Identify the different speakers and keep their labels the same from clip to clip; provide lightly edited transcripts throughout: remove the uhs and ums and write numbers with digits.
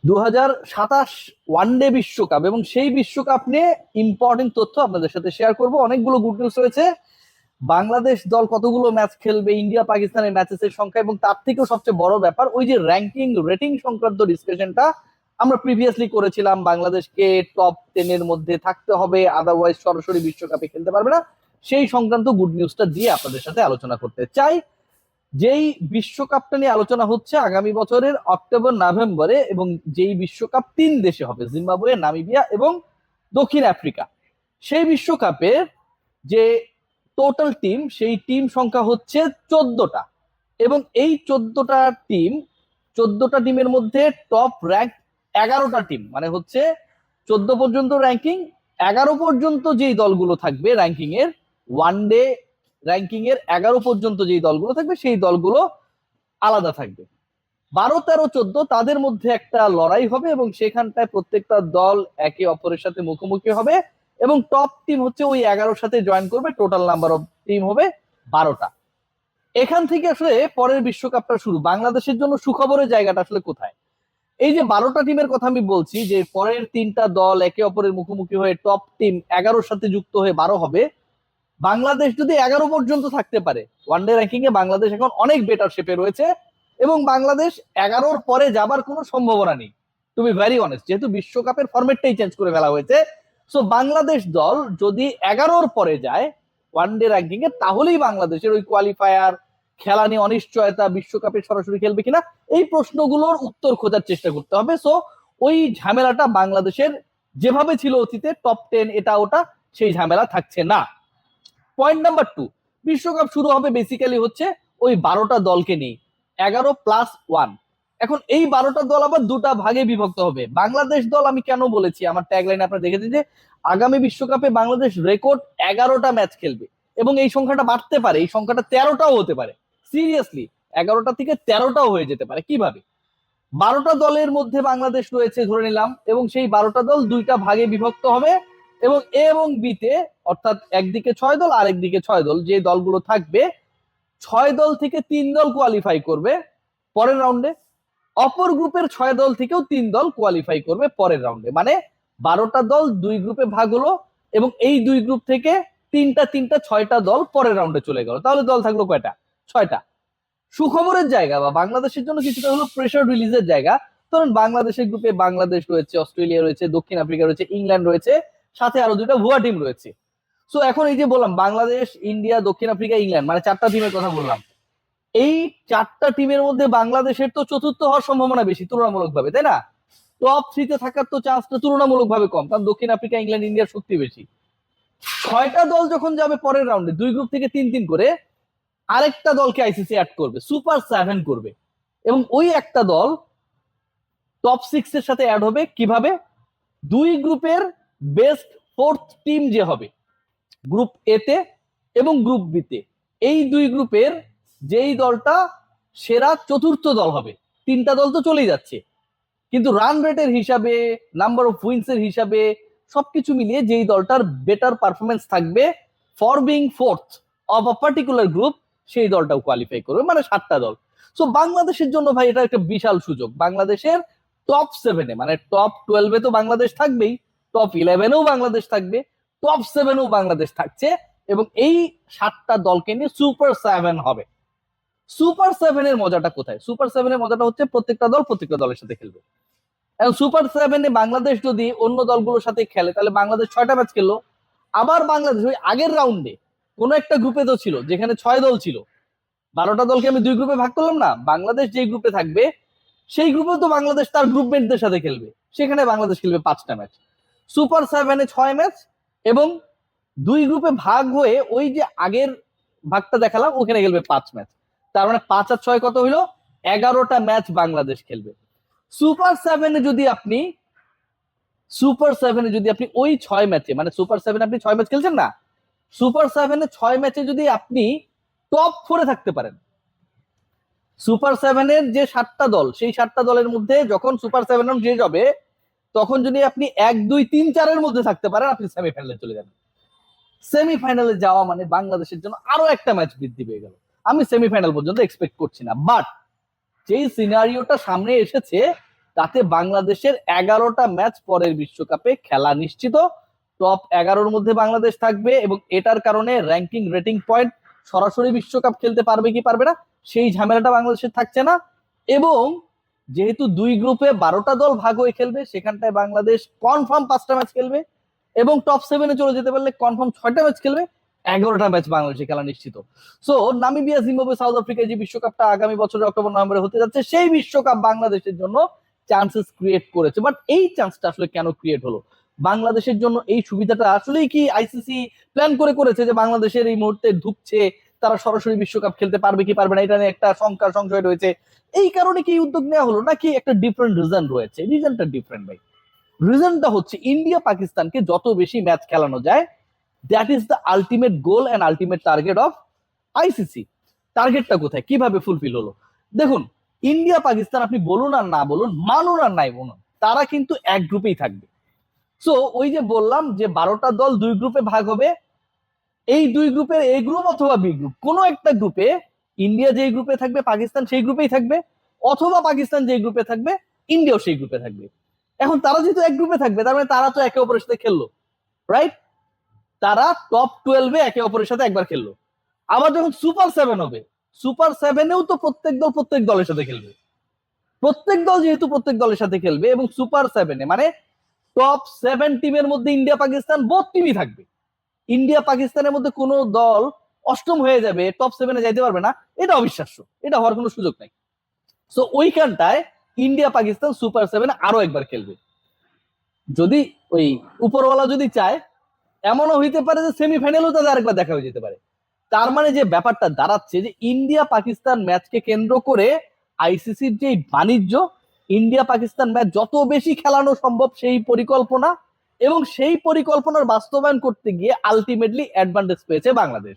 Speaker 1: 2027 one day বিশ্বকাপ এবং সেই বিশ্বকাপ নিয়ে ইম্পর্টেন্ট তথ্য আপনাদের সাথে শেয়ার করব। অনেকগুলো গুড নিউজ রয়েছে। বাংলাদেশ দল কতগুলো ম্যাচ খেলবে, ইন্ডিয়া পাকিস্তানের ম্যাচেসের সংখ্যা, এবং তার থেকেও সবচেয়ে বড় ব্যাপার ওই যে র্যাঙ্কিং রেটিং সংক্রান্ত ডিসকাশনটা আমরা প্রিভিয়াসলি করেছিলাম। বাংলাদেশকে টপ 10 এর মধ্যে থাকতে হবে, আদারওয়াইজ সরাসরি বিশ্বকাপে খেলতে পারবে না। সেই সংক্রান্ত গুড নিউজটা দিয়ে আপনাদের সাথে আলোচনা করতে চাই। যেই বিশ্বকাপটা নিয়ে আলোচনা হচ্ছে আগামী বছরের অক্টোবর নভেম্বরে, এবং যেই বিশ্বকাপ 3 দেশে হবে, জিম্বাবুয়ে, নামিবিয়া এবং দক্ষিণ আফ্রিকা। সেই বিশ্বকাপের যে টোটাল টিম, সেই টিম সংখ্যা হচ্ছে 14টা, এবং এই 14টা টিমের মধ্যে টপ র্যাঙ্ক 11টা টিম, মানে হচ্ছে 14 পর্যন্ত র্যাঙ্কিং, 11 পর্যন্ত যেই দলগুলো থাকবে র্যাঙ্কিং এর, ওয়ানডে র্যাঙ্কিং এর 11 পর্যন্ত যেই দলগুলো থাকবে সেই দলগুলো আলাদা থাকবে। 12, 13, 14 তাদের মধ্যে একটা লড়াই হবে, এবং সেখানটায় প্রত্যেকটা দল একে অপরের সাথে মুখোমুখি হবে, এবং টপ টিম হচ্ছে ওই 11-র সাথে জয়েন করবে। টোটাল নাম্বার অফ টিম হবে 12টা। এখান থেকে আসলে পরের বিশ্বকাপটা শুরু। বাংলাদেশের জন্য সুখবরের জায়গাটা আসলে কোথায়? এই যে 12টা টিমের কথা আমি বলছি, যে পরের 3টা দল একে অপরের মুখোমুখি হয়ে টপ টিম 11-র সাথে যুক্ত হয়ে 12 হবে। বাংলাদেশ যদি 11 পর্যন্ত থাকতে পারে, ওয়ানডে র্যাঙ্কিং এ বাংলাদেশ এখন অনেক বেটার শেপে রয়েছে, এবং বাংলাদেশ 11-র পরে যাবার কোনো সম্ভাবনা নেই, টু বি ভেরি অনেস্ট, যেহেতু বিশ্বকাপের ফরম্যাটটাই চেঞ্জ করে ফেলা হয়েছে। সো বাংলাদেশ দল যদি 11-র পরে যায় ওয়ানডে র্যাঙ্কিং এ, তাহলেই বাংলাদেশের ওই কোয়ালিফায়ার খেলা নিয়ে অনিশ্চয়তা, বিশ্বকাপে সরাসরি খেলবে কিনা, এই প্রশ্নগুলোর উত্তর খোঁজার চেষ্টা করতে হবে। সো ওই ঝামেলাটা বাংলাদেশের যেভাবে ছিল অতীতে, টপ 10 এটা ওটা, সেই ঝামেলা থাকছে না। পয়েন্ট নাম্বার 2, বিশ্বকাপ শুরু হবে বেসিক্যালি হচ্ছে ওই 12টা দলকে নিয়ে, 11+1। এখন এই 12টা দল আবার দুটা ভাগে বিভক্ত হবে। বাংলাদেশ দল, আমি কেন বলেছি, আমার ট্যাগলাইন আপনারা দেখেছেন যে আগামী বিশ্বকাপে বাংলাদেশ রেকর্ড 11টা ম্যাচ খেলবে, এবং এই সংখ্যাটা বাড়তে পারে, এই সংখ্যাটা 13টাও হতে পারে। সিরিয়াসলি 11টা থেকে 13টাও হয়ে যেতে পারে। কিভাবে? 12টা দলের মধ্যে বাংলাদেশ রয়েছে ধরে নিলাম, এবং সেই 12টা দল দুইটা ভাগে বিভক্ত হবে, এবং এ এবং বিতে, অর্থাৎ একদিকে 6 দল আর একদিকে 6 দল, যে দলগুলো থাকবে 6 দল থেকে 3 দল কোয়ালিফাই করবে পরের রাউন্ডে, অপর গ্রুপের 6 দল থেকেও 3 দল কোয়ালিফাই করবে পরের রাউন্ডে। মানে 12টা দল 2 গ্রুপে ভাগ হলো, এবং এই 2 গ্রুপ থেকে তিনটা 6টা দল পরের রাউন্ডে চলে গেল। তাহলে দল থাকলো কয়টা? 6টা। সুখবরের জায়গা বা বাংলাদেশের জন্য কিছুটা হলো প্রেশার রিলিজের জায়গা। ধরুন বাংলাদেশের গ্রুপে বাংলাদেশ রয়েছে, অস্ট্রেলিয়া রয়েছে, দক্ষিণ আফ্রিকা রয়েছে, ইংল্যান্ড রয়েছে, সাথে আরো 2টা ভুয়া টিম রয়েছে। সো এখন এই যে বললাম বাংলাদেশ, ইন্ডিয়া, দক্ষিণ আফ্রিকা, ইংল্যান্ড, মানে 4টা টিমের কথা বললাম। এই 4টা টিমের মধ্যে বাংলাদেশের তো চতুর্থ হওয়ার সম্ভাবনা বেশি তুলনামূলকভাবে, তাই না? টপ 3-তে থাকার তো চান্সটা তুলনামূলকভাবে কম, কারণ দক্ষিণ আফ্রিকা, ইংল্যান্ড, ইন্ডিয়ার শক্তি বেশি। 6টা দল যখন যাবে পরের রাউন্ডে, 2 গ্রুপ থেকে 3-3 করে, আরেকটা দলকে আইসিসি অ্যাড করবে, সুপার 7 করবে, এবং ওই একটা দল টপ 6 এর সাথে অ্যাড হবে। কিভাবে? 2 গ্রুপের বেস্ট 4th টিম যে হবে গ্রুপ এতে এবং গ্রুপ বিতে, এই 2 গ্রুপের যেই দলটা সেরা 4র্থ দল হবে। 3টা দল তো চলেই যাচ্ছে, কিন্তু রান রেটের হিসাবে, নাম্বার অফ উইন্স এর হিসাবে, সবকিছু মিলিয়ে যেই দলটার বেটার পারফরমেন্স থাকবে for being 4th of a particular group, সেই দলটাও কোয়ালিফাই করবে, মানে 7টা দল। সো বাংলাদেশের জন্য ভাই এটা একটা বিশাল সুযোগ। বাংলাদেশের টপ 7-এ, মানে টপ 12-এ তো বাংলাদেশ থাকবেই, টপ 11-এও বাংলাদেশ থাকবে, টপ 7-এও বাংলাদেশ থাকছে, এবং এই 7টা দলকে নিয়ে সুপার 7 হবে। সুপার 7-এর মজাটা কোথায়? সুপার 7-এর মজাটা হচ্ছে প্রত্যেকটা দল প্রত্যেকটা দলের সাথে খেলবে। এখন সুপার 7-এ বাংলাদেশ যদি অন্য দলগুলোর সাথে খেলে, তাহলে বাংলাদেশ 6টা ম্যাচ খেললো। আবার বাংলাদেশ ওই আগের রাউন্ডে কোন একটা গ্রুপে তো ছিল যেখানে 6 দল ছিল, 12টা দলকে আমি 2 গ্রুপে ভাগ করলাম না, বাংলাদেশ যেই গ্রুপে থাকবে সেই গ্রুপে তো বাংলাদেশ তার গ্রুপমেটদের সাথে খেলবে, সেখানে বাংলাদেশ খেলবে 5টা ম্যাচ। সুপার 7-এ 6 ম্যাচ, এবং 2 গ্রুপে ভাগ হয়ে ওই যে আগের ভাগটা দেখালাম ওখানে খেলবে 5 ম্যাচ। তার মানে 5 আর 6 কত হইলো? 11টা ম্যাচ বাংলাদেশ খেলবে। সুপার 7-এ যদি আপনি ওই 6 ম্যাচে, মানে সুপার 7-এ আপনি 6 ম্যাচ খেলছেন না, সুপার 7-এ 6 ম্যাচে যদি আপনি টপ 4-এ থাকতে পারেন, সুপার 7-এর যে 7টা দল, সেই 7টা দলের মধ্যে যখন সুপার 7 রাউন্ড শেষ হবে, তখন যদি আপনি 1, 2, 3, 4-এর মধ্যে থাকতে পারেন, আপনি সেমিফাইনালে চলে যাবেন। সেমিফাইনালে যাওয়া মানে বাংলাদেশের জন্য আরো একটা ম্যাচ বৃদ্ধি পেয়ে গেল। আমি সেমিফাইনাল পর্যন্ত এক্সপেক্ট করছি না, বাট যেই সিনারিওটা সামনে এসেছে, তাতে বাংলাদেশের 11টা ম্যাচ পরের বিশ্বকাপে খেলা নিশ্চিত। টপ 11-র মধ্যে বাংলাদেশ থাকবে এবং এটার কারণে র্যাঙ্কিং রেটিং পয়েন্ট সরাসরি বিশ্বকাপ খেলতে পারবে কি পারবে না সেই ঝামেলাটা বাংলাদেশের থাকছে না। এবং যেহেতু দুই গ্রুপে 12টা দল ভাগ হয়ে খেলবে, সেখানটায় বাংলাদেশ কনফার্ম 5টা ম্যাচ খেলবে এবং টপ 7-এ চলে যেতে পারলে কনফার্ম 6টা ম্যাচ খেলবে। 11টা ম্যাচ বাংলাদেশে খেলা নিশ্চিত। সো নামিবিয়া, জিম্বাবুয়ে, সাউথ আফ্রিকায় যে বিশ্বকাপটা আগামী বছরের অক্টোবর নভেম্বরে হতে যাচ্ছে, সেই বিশ্বকাপ বাংলাদেশের জন্য চান্সেস ক্রিয়েট করেছে। বাট এই চান্সটা আসলে কেন ক্রিয়েট হলো? বাংলাদেশের জন্য এই সুবিধাটা আসলেই কি আইসিসি প্ল্যান করে করেছে যে বাংলাদেশের এই মুহূর্তে ঢুকছে, তারা সরাসরি বিশ্বকাপ খেলতে পারবে কি পারবে না এটা নিয়ে একটা শঙ্কা সংশয় রয়েছে, এই কারণে কি উদ্যোগ নেওয়া হলো, নাকি একটা ডিফারেন্ট রিজন রয়েছে? রিজনটা ডিফারেন্ট ভাই। রিজনটা হচ্ছে ইন্ডিয়া পাকিস্তানকে যত বেশি ম্যাচ খেলানো যায়, that is the ultimate goal and ultimate target of ICC. টার্গেটটা কোথায়, কিভাবে ফুলফিল হলো? দেখুন, ইন্ডিয়া পাকিস্তান আপনি বলুন আর না বলুন, মানুন আর নাই বলুন, তারা কিন্তু এক গ্রুপেই থাকবে। সো ওই যে বললাম যে 12টা দল দুই গ্রুপে ভাগ হবে, এই দুই গ্রুপের এ গ্রুপ অথবা বি গ্রুপ কোনো একটা গ্রুপে ইন্ডিয়া যেই গ্রুপে থাকবে পাকিস্তান সেই গ্রুপেই থাকবে, অথবা পাকিস্তান যেই গ্রুপে থাকবে ইন্ডিয়াও সেই গ্রুপে থাকবে। এখন তারা যেহেতু এক গ্রুপে থাকবে, তার মানে তারা তো একে অপরের সাথে খেললো, রাইট? তারা টপ 12-এ একে অপরের সাথে একবার খেললো। আবার যখন সুপার 7 হবে, সুপার 7-এও তো প্রত্যেক দল প্রত্যেক দলের সাথে খেলবে। প্রত্যেক দল যেহেতু প্রত্যেক দলের সাথে খেলবে এবং সুপার 7-এ মানে টপ 7 টিমের মধ্যে ইন্ডিয়া পাকিস্তান বোথ টিমই থাকবে। ইন্ডিয়া পাকিস্তানের মধ্যে কোনো দল অষ্টম হয়ে যাবে, টপ 7-এ যাইতে পারবে না, এটা অবিশ্বাস্য, এটা হওয়ার কোনো সুযোগ নাই। সো ওইখানটায় ইন্ডিয়া পাকিস্তান সুপার 7-এ আরো একবার খেলবে। যদি ওই উপরওয়ালা যদি চায়, এমনও হইতে পারে যে সেমিফাইনালও তাদের আরেকবার দেখা হয়ে যেতে পারে। তার মানে যে ব্যাপারটা দাঁড়াচ্ছে যে ইন্ডিয়া পাকিস্তান ম্যাচকে কেন্দ্র করে আইসিসির যে বাণিজ্য, ইন্ডিয়া পাকিস্তান ম্যাচ যত বেশি খেলানো সম্ভব সেই পরিকল্পনা, এবং সেই পরিকল্পনার বাস্তবায়ন করতে গিয়ে আলটিমেটলি অ্যাডভান্টেজ পেয়েছে বাংলাদেশ।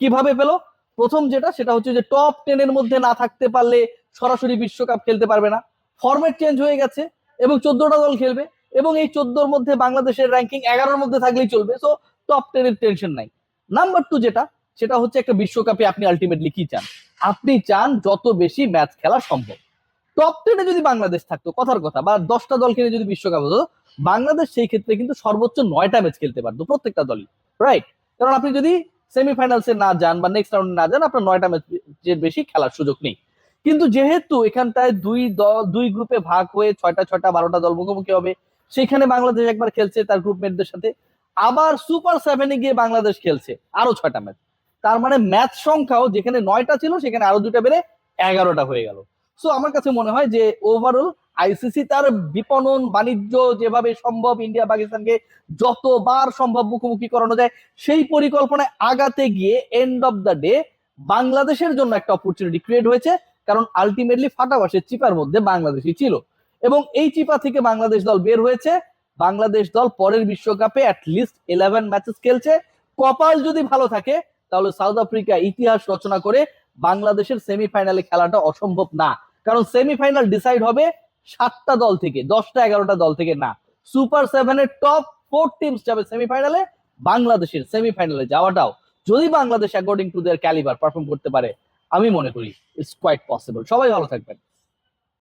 Speaker 1: কিভাবে পেল? প্রথম সেটা হচ্ছে যে টপ 10-এর মধ্যে না থাকতে পারলে সরাসরি বিশ্বকাপ খেলতে পারবে না, ফরম্যাট চেঞ্জ হয়ে গেছে এবং 14টা দল খেলবে এবং এই 14-র মধ্যে বাংলাদেশের র্যাঙ্কিং 11-র মধ্যে থাকলেই চলবে। সো টপ 10-এর টেনশন নাই। নাম্বার 2 সেটা হচ্ছে একটা বিশ্বকাপে আপনি আলটিমেটলি কি চান? আপনি চান যত বেশি ম্যাচ খেলা সম্ভব। টপ 10-এ যদি বাংলাদেশ থাকতো, কথার কথা, বা 10টা দল খেলে যদি বিশ্বকাপ হতো, বাংলাদেশ সেই ক্ষেত্রে কিন্তু সর্বোচ্চ 9টা ম্যাচ খেলতে পারতো প্রত্যেকটা দলই, রাইট? কারণ আপনি যদি সেমিফাইনালসে না যান বা নেক্সট রাউন্ডে না যান, আপনার 9টা ম্যাচের বেশি খেলার সুযোগ নেই। কিন্তু যেহেতু এখানটায় দুই গ্রুপে ভাগ হয়ে 6টা 12টা দল মুখোমুখি হবে, সেখানে বাংলাদেশ একবার খেলছে তার গ্রুপমেটদের সাথে, আবার সুপার 7-এ গিয়ে বাংলাদেশ খেলছে আরো 6টা ম্যাচ। তার মানে ম্যাচ সংখ্যাও যেখানে 9টা ছিল সেখানে আরো 2টা বেড়ে 11টা হয়ে গেল। সো আমার কাছে মনে হয় যে ওভারঅল আইসিসি তার বিপণন বাণিজ্য যেভাবে সম্ভব ইন্ডিয়া পাকিস্তানকে যতবার সম্ভব মুখোমুখি করানো যায় সেই পরিকল্পনায় আগাতে গিয়ে এন্ড অফ দ্য ডে বাংলাদেশের জন্য একটা অপরচুনিটি ক্রিয়েট হয়েছে। কারণ আলটিমেটলি ফাটাবাসের চিপার মধ্যে বাংলাদেশই ছিল এবং এই চিপা থেকে বাংলাদেশ দল বের হয়েছে। বাংলাদেশ দল পরের বিশ্বকাপে অ্যাটলিস্ট 11 ম্যাচেস খেলছে। কপাল যদি ভালো থাকে তাহলে সাউথ আফ্রিকা ইতিহাস রচনা করে বাংলাদেশের সেমিফাইনালে খেলাটা অসম্ভব না। কারণ সেমিফাইনাল ডিসাইড হবে 7টা দল থেকে, 10টা 11টা দল থেকে না। সুপার 7-এর টপ 4 টিমস যাবে সেমিফাইনালে। বাংলাদেশের সেমিফাইনালে যাওয়াটাও যদি Bangladesh according to their calibre perform করতে পারে, আমি মনে করি ইটস কোয়াইট পসিবল। সবাই ভালো থাকবেন।